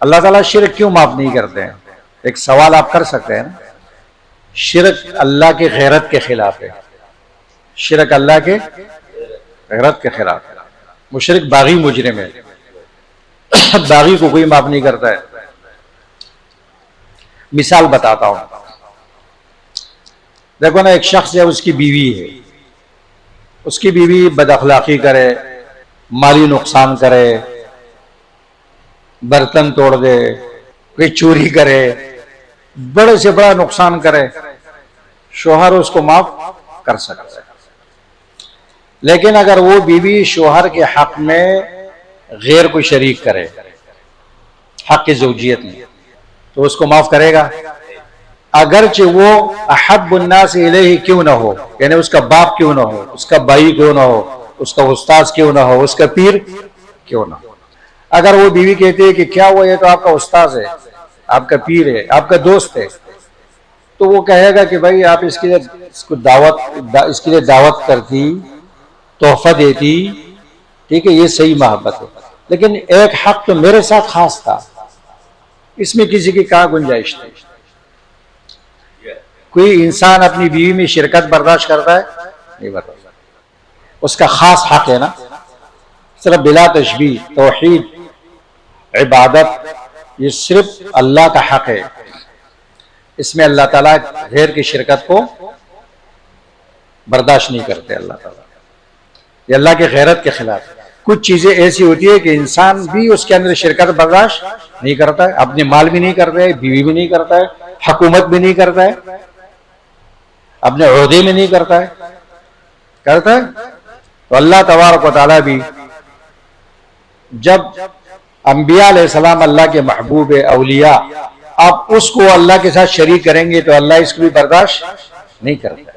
اللہ تعالیٰ شرک کیوں معاف نہیں کرتے ہیں؟ ایک سوال آپ کر سکتے ہیں نا. شرک اللہ کے غیرت کے خلاف ہے. شرک اللہ کے غیرت کے خلاف ہے. مشرک باغی مجرم ہے. باغی کو کوئی معاف نہیں کرتا ہے. مثال بتاتا ہوں. دیکھو نا، ایک شخص ہے، اس کی بیوی ہے. اس کی بیوی بد اخلاقی کرے، مالی نقصان کرے، برتن توڑ دے، کوئی چوری کرے، بڑے سے بڑا نقصان کرے. شوہر اس کو معاف کر سکتا ہے. لیکن اگر وہ بیوی شوہر کے حق میں غیر کو شریک کرے، حق کی زوجیت میں، تو اس کو معاف کرے گا؟ اگرچہ وہ احب الناس الیہ کیوں نہ ہو، یعنی اس کا باپ کیوں نہ ہو، اس کا بھائی کیوں نہ ہو، اس کا استاذ کیوں نہ ہو، اس کا پیر کیوں نہ ہو. اگر وہ بیوی کہتی ہے کہ کیا ہوا، یہ تو آپ کا استاذ ہے، آپ کا پیر ہے، آپ کا دوست ہے، تو وہ کہے گا کہ بھائی آپ اس کے لیے دعوت کرتی، تحفہ دیتی، ٹھیک ہے، یہ صحیح محبت ہے. لیکن ایک حق تو میرے ساتھ خاص تھا، اس میں کسی کی کہاں گنجائش نہیں. کوئی انسان اپنی بیوی میں شرکت برداشت کرتا ہے؟ نہیں برداشت. اس کا خاص حق ہے نا. صرف بلا تشبیہ، توحید، عبادت، یہ صرف اللہ کا حق ہے. اس میں اللہ تعالیٰ غیر کی شرکت کو برداشت نہیں کرتے. اللہ تعالیٰ یہ اللہ کے غیرت کے خلاف ہے. کچھ چیزیں ایسی ہوتی ہے کہ انسان بھی اس کے اندر شرکت برداشت نہیں کرتا ہے. اپنے مال بھی نہیں کرتا ہے، بیوی بھی نہیں کرتا ہے، حکومت بھی نہیں کرتا ہے، اپنے عہدے میں نہیں کرتا ہے. کرتا ہے تو اللہ تبارک و تعالیٰ بھی جب انبیاء علیہ السلام اللہ کے محبوب اولیاء، اب اس کو اللہ کے ساتھ شریک کریں گے تو اللہ اس کو بھی برداشت نہیں کرتا.